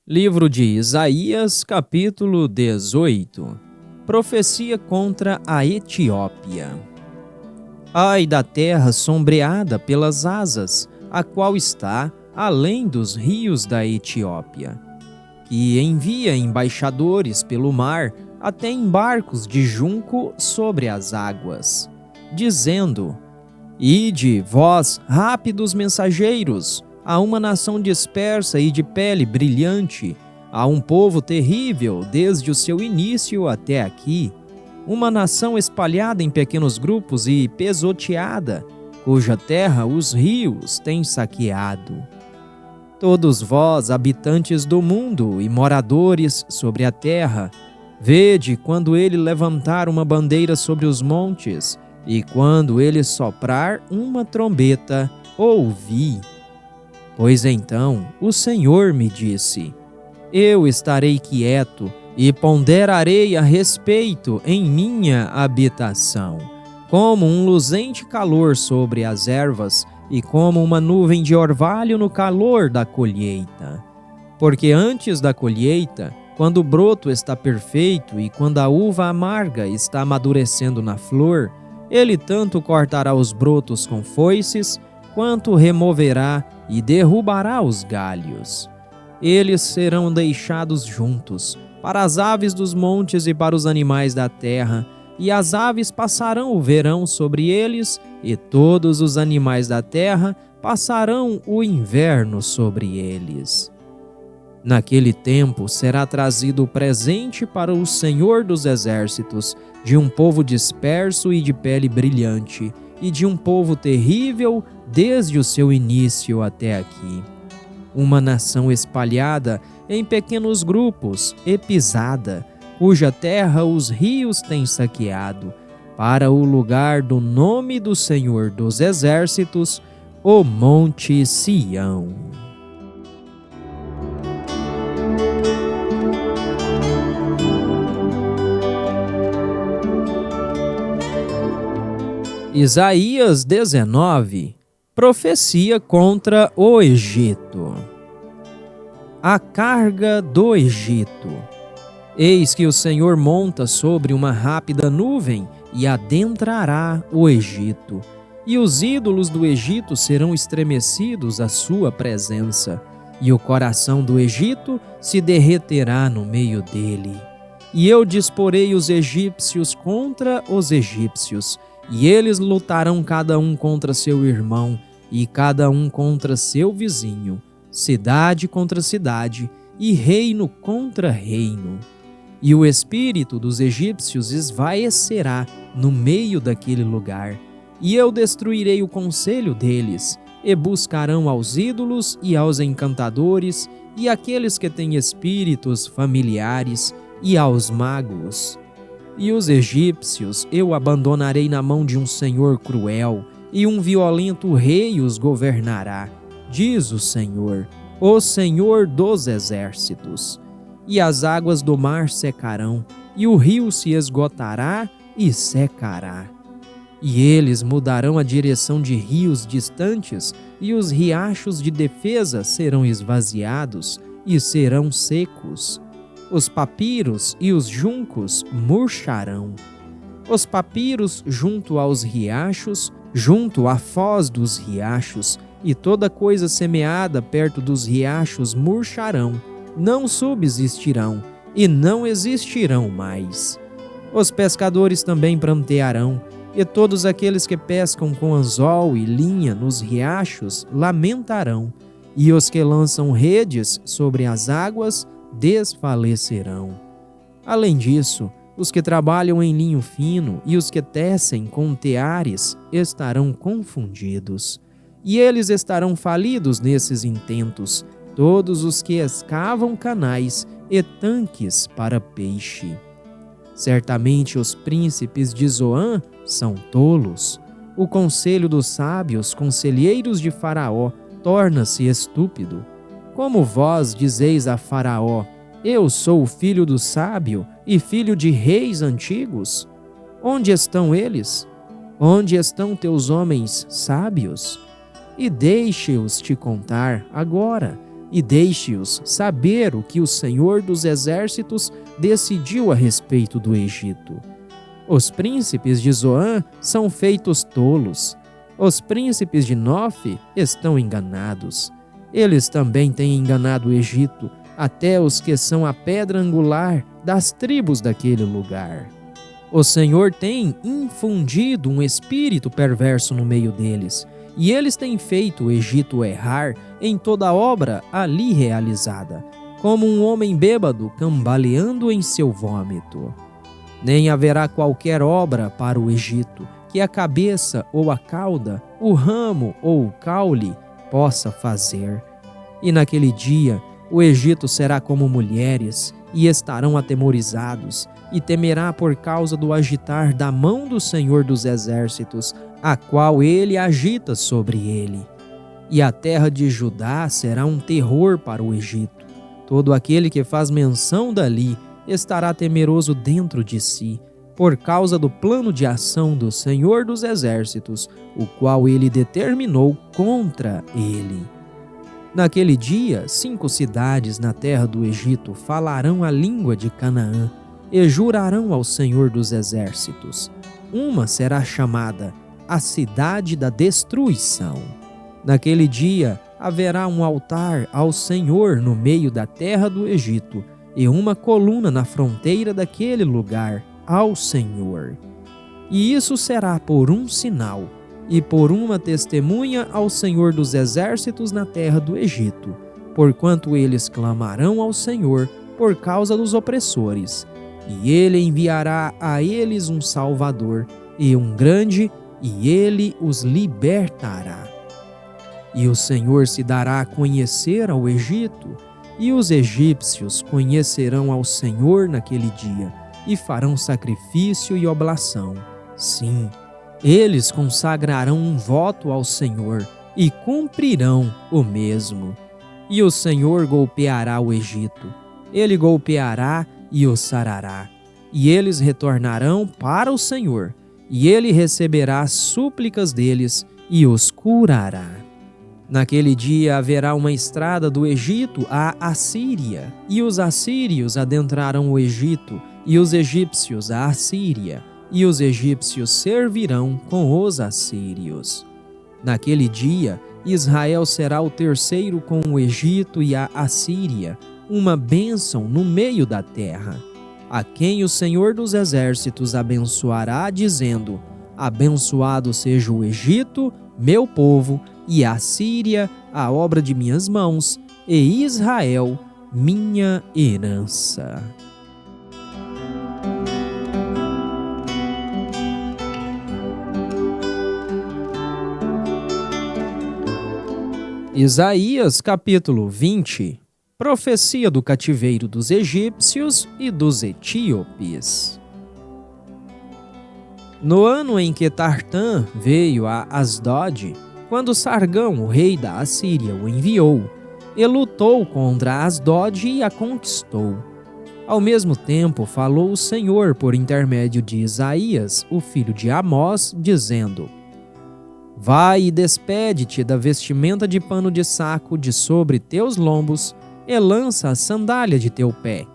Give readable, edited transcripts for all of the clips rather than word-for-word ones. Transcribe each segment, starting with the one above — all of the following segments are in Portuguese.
Livro de Isaías, capítulo 18. Profecia contra a Etiópia. Ai da terra sombreada pelas asas, a qual está além dos rios da Etiópia, que envia embaixadores pelo mar até em barcos de junco sobre as águas, dizendo: Ide, vós, rápidos mensageiros, a uma nação dispersa e de pele brilhante, a um povo terrível desde o seu início até aqui, uma nação espalhada em pequenos grupos e pesoteada, cuja terra os rios têm saqueado. Todos vós, habitantes do mundo e moradores sobre a terra, vede quando ele levantar uma bandeira sobre os montes, e quando ele soprar uma trombeta, ouvi. Pois então o Senhor me disse: Eu estarei quieto e ponderarei a respeito em minha habitação, como um luzente calor sobre as ervas e como uma nuvem de orvalho no calor da colheita. Porque antes da colheita, quando o broto está perfeito e quando a uva amarga está amadurecendo na flor, ele tanto cortará os brotos com foices, quanto removerá e derrubará os galhos. Eles serão deixados juntos, para as aves dos montes e para os animais da terra, e as aves passarão o verão sobre eles, e todos os animais da terra passarão o inverno sobre eles. Naquele tempo será trazido o presente para o Senhor dos Exércitos, de um povo disperso e de pele brilhante, e de um povo terrível desde o seu início até aqui. Uma nação espalhada em pequenos grupos e pisada, cuja terra os rios têm saqueado, para o lugar do nome do Senhor dos Exércitos, o Monte Sião. Isaías 19. Profecia contra o Egito. A carga do Egito. Eis que o Senhor monta sobre uma rápida nuvem e adentrará o Egito, e os ídolos do Egito serão estremecidos à sua presença, e o coração do Egito se derreterá no meio dele. E eu disporei os egípcios contra os egípcios, e eles lutarão cada um contra seu irmão, e cada um contra seu vizinho, cidade contra cidade, e reino contra reino. E o espírito dos egípcios esvaecerá no meio daquele lugar, e eu destruirei o conselho deles, e buscarão aos ídolos e aos encantadores, e àqueles que têm espíritos familiares, e aos magos. E os egípcios eu abandonarei na mão de um senhor cruel, e um violento rei os governará, diz o Senhor dos Exércitos. E as águas do mar secarão, e o rio se esgotará e secará. E eles mudarão a direção de rios distantes, e os riachos de defesa serão esvaziados e serão secos. Os papiros e os juncos murcharão. Os papiros junto aos riachos, junto à foz dos riachos, e toda coisa semeada perto dos riachos murcharão, não subsistirão e não existirão mais. Os pescadores também prantearão, e todos aqueles que pescam com anzol e linha nos riachos lamentarão, e os que lançam redes sobre as águas desfalecerão. Além disso, os que trabalham em linho fino e os que tecem com teares estarão confundidos, e eles estarão falidos nesses intentos, todos os que escavam canais e tanques para peixe. Certamente os príncipes de Zoan são tolos. O conselho dos sábios conselheiros de Faraó torna-se estúpido. Como vós dizeis a Faraó: Eu sou o filho do sábio e filho de reis antigos? Onde estão eles? Onde estão teus homens sábios? E deixe-os te contar agora, e deixe-os saber o que o Senhor dos Exércitos decidiu a respeito do Egito. Os príncipes de Zoan são feitos tolos. Os príncipes de Nofe estão enganados. Eles também têm enganado o Egito, até os que são a pedra angular das tribos daquele lugar. O Senhor tem infundido um espírito perverso no meio deles, e eles têm feito o Egito errar em toda obra ali realizada, como um homem bêbado cambaleando em seu vômito. Nem haverá qualquer obra para o Egito que a cabeça ou a cauda, o ramo ou o caule possa fazer. E naquele dia o Egito será como mulheres, e estarão atemorizados, e temerá por causa do agitar da mão do Senhor dos Exércitos, a qual ele agita sobre ele. E a terra de Judá será um terror para o Egito. Todo aquele que faz menção dali estará temeroso dentro de si, por causa do plano de ação do Senhor dos Exércitos, o qual ele determinou contra ele. Naquele dia, 5 cidades na terra do Egito falarão a língua de Canaã e jurarão ao Senhor dos Exércitos. Uma será chamada a Cidade da Destruição. Naquele dia haverá um altar ao Senhor no meio da terra do Egito e uma coluna na fronteira daquele lugar ao Senhor. E isso será por um sinal e por uma testemunha ao Senhor dos Exércitos na terra do Egito, porquanto eles clamarão ao Senhor por causa dos opressores, e ele enviará a eles um Salvador e um grande, e ele os libertará. E o Senhor se dará a conhecer ao Egito, e os egípcios conhecerão ao Senhor naquele dia, e farão sacrifício e oblação. Sim, eles consagrarão um voto ao Senhor e cumprirão o mesmo. E o Senhor golpeará o Egito. Ele golpeará e os sarará. E eles retornarão para o Senhor. E ele receberá as súplicas deles e os curará. Naquele dia haverá uma estrada do Egito à Assíria. E os assírios adentrarão o Egito, e os egípcios à Assíria. E os egípcios servirão com os assírios. Naquele dia, Israel será o terceiro com o Egito e a Assíria, uma bênção no meio da terra, a quem o Senhor dos Exércitos abençoará, dizendo: abençoado seja o Egito, meu povo, e a Assíria, a obra de minhas mãos, e Israel, minha herança. Isaías capítulo 20. Profecia do cativeiro dos egípcios e dos etíopes. No ano em que Tartã veio a Asdod, quando Sargão, o rei da Assíria, o enviou, e lutou contra Asdod e a conquistou. Ao mesmo tempo falou o Senhor por intermédio de Isaías, o filho de Amós, dizendo: vai e despede-te da vestimenta de pano de saco de sobre teus lombos, e lança a sandália de teu pé.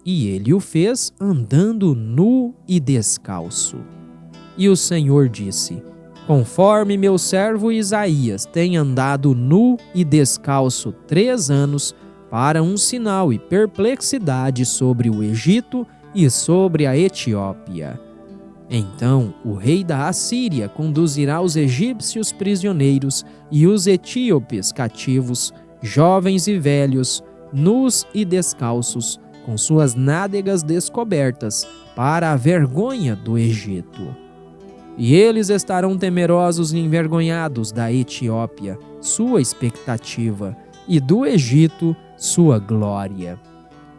E ele o fez andando nu e descalço. E o Senhor disse: conforme meu servo Isaías tem andado nu e descalço 3 anos, para um sinal e perplexidade sobre o Egito e sobre a Etiópia. Então o rei da Assíria conduzirá os egípcios prisioneiros e os etíopes cativos, jovens e velhos, nus e descalços, com suas nádegas descobertas, para a vergonha do Egito. E eles estarão temerosos e envergonhados da Etiópia, sua expectativa, e do Egito, sua glória.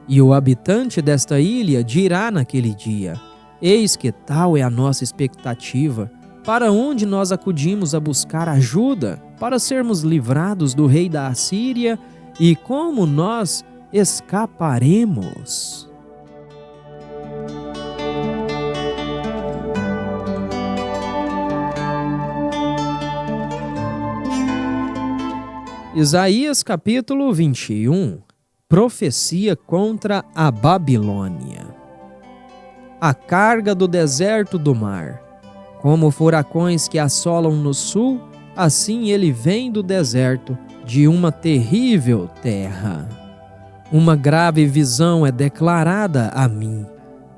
E o habitante desta ilha dirá naquele dia: eis que tal é a nossa expectativa, para onde nós acudimos a buscar ajuda, para sermos livrados do rei da Assíria, e como nós escaparemos? Isaías capítulo 21. Profecia contra a Babilônia. A carga do deserto do mar. Como furacões que assolam no sul, assim ele vem do deserto, de uma terrível terra. Uma grave visão é declarada a mim.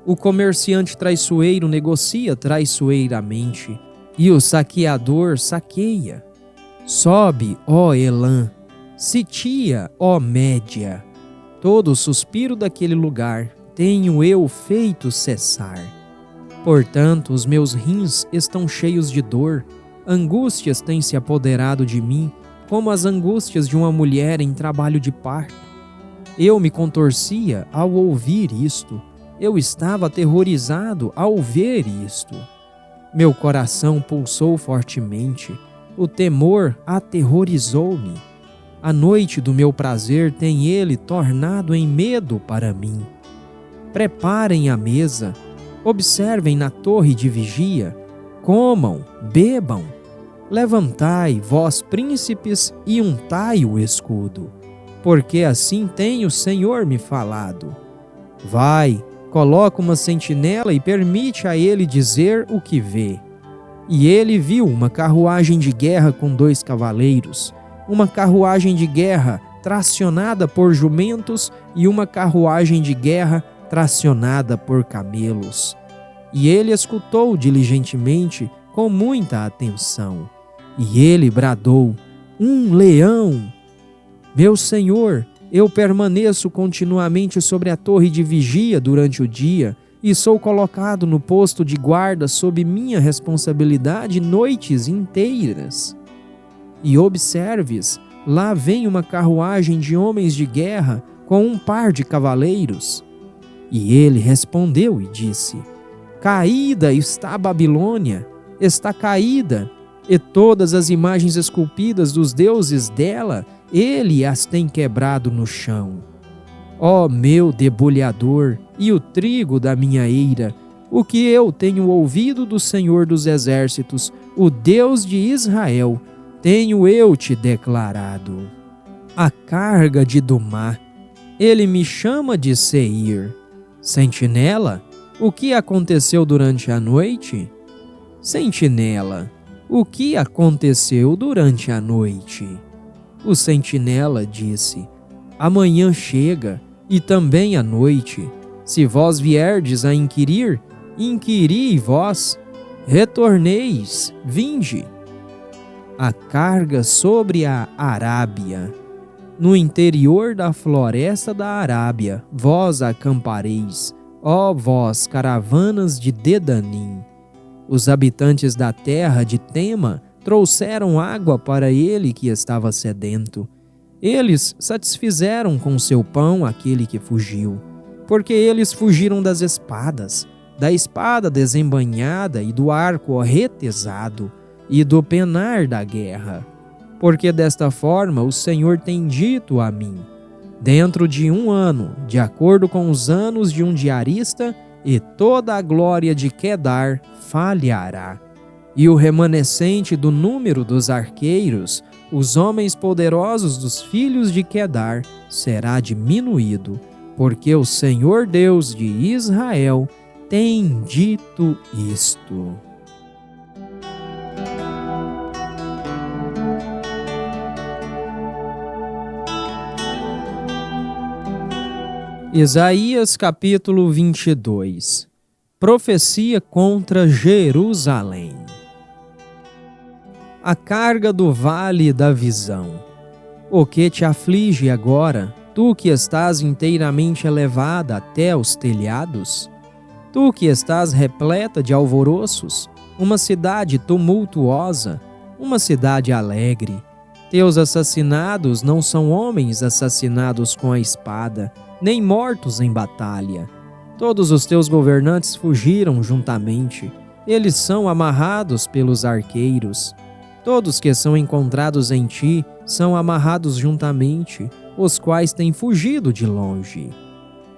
O comerciante traiçoeiro negocia traiçoeiramente, e o saqueador saqueia. Sobe, ó Elã, sitia, ó Média. Todo o suspiro daquele lugar tenho eu feito cessar. Portanto, os meus rins estão cheios de dor, angústias têm se apoderado de mim, como as angústias de uma mulher em trabalho de parto. Eu me contorcia ao ouvir isto, eu estava aterrorizado ao ver isto. Meu coração pulsou fortemente, o temor aterrorizou-me. A noite do meu prazer tem ele tornado em medo para mim. Preparem a mesa, observem na torre de vigia, comam, bebam. Levantai, vós príncipes, e untai o escudo, porque assim tem o Senhor me falado. Vai, coloca uma sentinela e permite a ele dizer o que vê. E ele viu uma carruagem de guerra com 2 cavaleiros, uma carruagem de guerra tracionada por jumentos e uma carruagem de guerra tracionada por camelos. E ele escutou diligentemente com muita atenção. E ele bradou: um leão! Meu senhor, eu permaneço continuamente sobre a torre de vigia durante o dia e sou colocado no posto de guarda sob minha responsabilidade noites inteiras. E observes, lá vem uma carruagem de homens de guerra com um par de cavaleiros. E ele respondeu e disse: caída está a Babilônia, está caída, e todas as imagens esculpidas dos deuses dela, ele as tem quebrado no chão. Ó meu debulhador e o trigo da minha eira, o que eu tenho ouvido do Senhor dos Exércitos, o Deus de Israel, tenho eu te declarado. A carga de Dumá, ele me chama de Seir. Sentinela, o que aconteceu durante a noite? Sentinela, o que aconteceu durante a noite? O sentinela disse: amanhã chega, e também a noite. Se vós vierdes a inquirir, inquiri vós. Retorneis, vinde. A carga sobre a Arábia. No interior da floresta da Arábia, vós acampareis, ó vós caravanas de Dedanim. Os habitantes da terra de Tema trouxeram água para ele que estava sedento. Eles satisfizeram com seu pão aquele que fugiu, porque eles fugiram das espadas, da espada desembainhada e do arco retesado, e do penar da guerra. Porque desta forma o Senhor tem dito a mim: dentro de 1 ano, de acordo com os anos de um diarista, e toda a glória de Quedar falhará. E o remanescente do número dos arqueiros, os homens poderosos dos filhos de Quedar, será diminuído, porque o Senhor Deus de Israel tem dito isto. Isaías capítulo 22. Profecia contra Jerusalém. A carga do vale da visão. O que te aflige agora, tu que estás inteiramente elevada até os telhados? Tu que estás repleta de alvoroços, uma cidade tumultuosa, uma cidade alegre. Teus assassinados não são homens assassinados com a espada, nem mortos em batalha. Todos os teus governantes fugiram juntamente, eles são amarrados pelos arqueiros. Todos que são encontrados em ti são amarrados juntamente, os quais têm fugido de longe.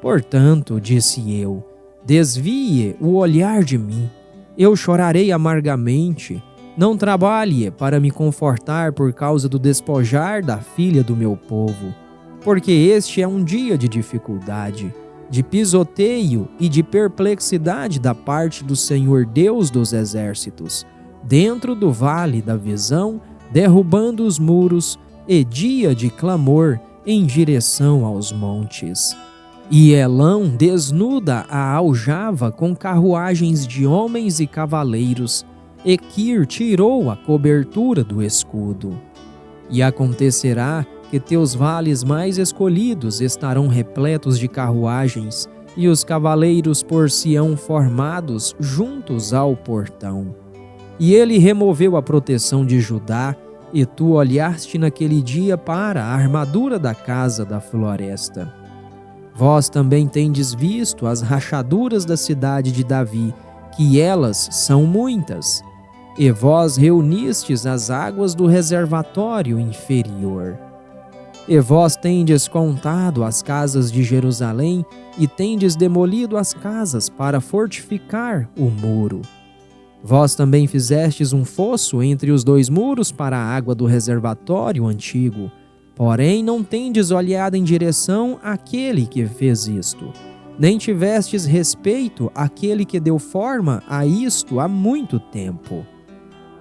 Portanto, disse eu, desvie o olhar de mim, eu chorarei amargamente, Não trabalhe para me confortar por causa do despojar da filha do meu povo, porque este é um dia de dificuldade, de pisoteio e de perplexidade da parte do Senhor Deus dos exércitos, dentro do vale da visão, derrubando os muros, e dia de clamor em direção aos montes. E Elão desnuda a aljava com carruagens de homens e cavaleiros, e Quir tirou a cobertura do escudo. E acontecerá que teus vales mais escolhidos estarão repletos de carruagens, e os cavaleiros por-se-ão formados juntos ao portão. E ele removeu a proteção de Judá, e tu olhaste naquele dia para a armadura da casa da floresta. Vós também tendes visto as rachaduras da cidade de Davi, que elas são muitas. E vós reunistes as águas do reservatório inferior. E vós tendes contado as casas de Jerusalém, e tendes demolido as casas para fortificar o muro. Vós também fizestes um fosso entre os dois muros para a água do reservatório antigo, porém não tendes olhado em direção àquele que fez isto, nem tivestes respeito àquele que deu forma a isto há muito tempo.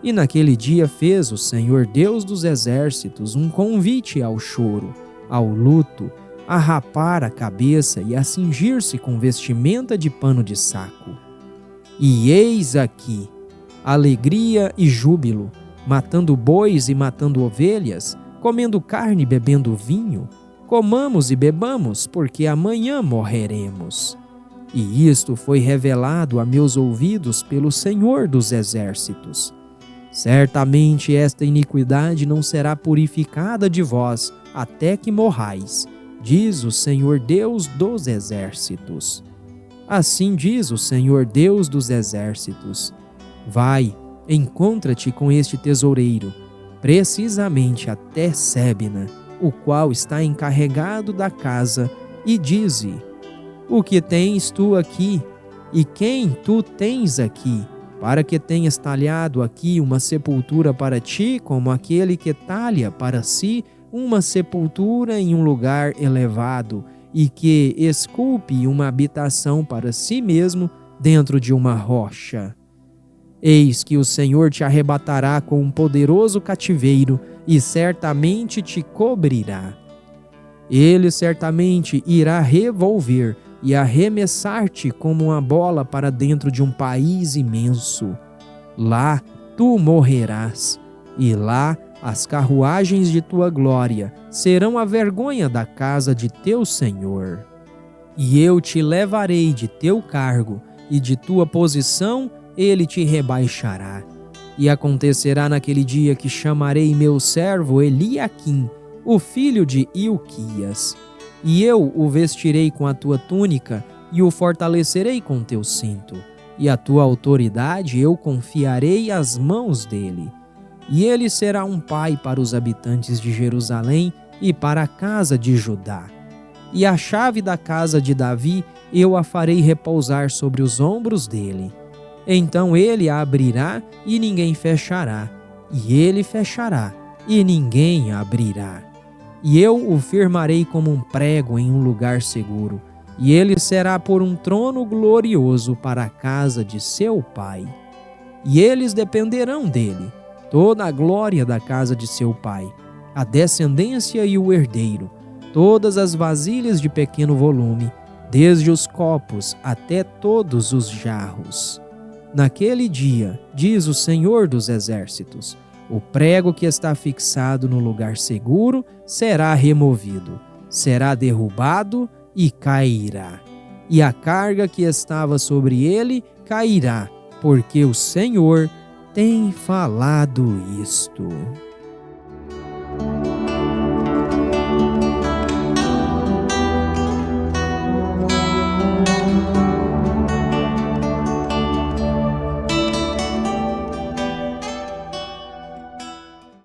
E naquele dia fez o Senhor Deus dos exércitos um convite ao choro, ao luto, a rapar a cabeça e a cingir-se com vestimenta de pano de saco. E eis aqui, alegria e júbilo, matando bois e matando ovelhas, comendo carne e bebendo vinho, comamos e bebamos, porque amanhã morreremos. E isto foi revelado a meus ouvidos pelo Senhor dos exércitos. Certamente esta iniquidade não será purificada de vós, até que morrais, diz o Senhor Deus dos exércitos. Assim diz o Senhor Deus dos exércitos: vai, encontra-te com este tesoureiro, precisamente até Sébina, o qual está encarregado da casa, e dize: o que tens tu aqui, e quem tu tens aqui, para que tenhas talhado aqui uma sepultura para ti, como aquele que talha para si uma sepultura em um lugar elevado, e que esculpe uma habitação para si mesmo dentro de uma rocha. Eis que o Senhor te arrebatará com um poderoso cativeiro, e certamente te cobrirá. Ele certamente irá revolver e arremessar-te como uma bola para dentro de um país imenso. Lá tu morrerás, e lá as carruagens de tua glória serão a vergonha da casa de teu Senhor. E eu te levarei de teu cargo, e de tua posição ele te rebaixará. E acontecerá naquele dia que chamarei meu servo Eliaquim, o filho de Ilquias, e eu o vestirei com a tua túnica, e o fortalecerei com teu cinto, e a tua autoridade eu confiarei às mãos dele. E ele será um pai para os habitantes de Jerusalém e para a casa de Judá. E a chave da casa de Davi eu a farei repousar sobre os ombros dele. Então ele a abrirá e ninguém fechará, e ele fechará e ninguém a abrirá. E eu o firmarei como um prego em um lugar seguro, e ele será por um trono glorioso para a casa de seu pai. E eles dependerão dele, toda a glória da casa de seu pai, a descendência e o herdeiro, todas as vasilhas de pequeno volume, desde os copos até todos os jarros. Naquele dia, diz o Senhor dos exércitos, o prego que está fixado no lugar seguro será removido, será derrubado e cairá. E a carga que estava sobre ele cairá, porque o Senhor tem falado isto.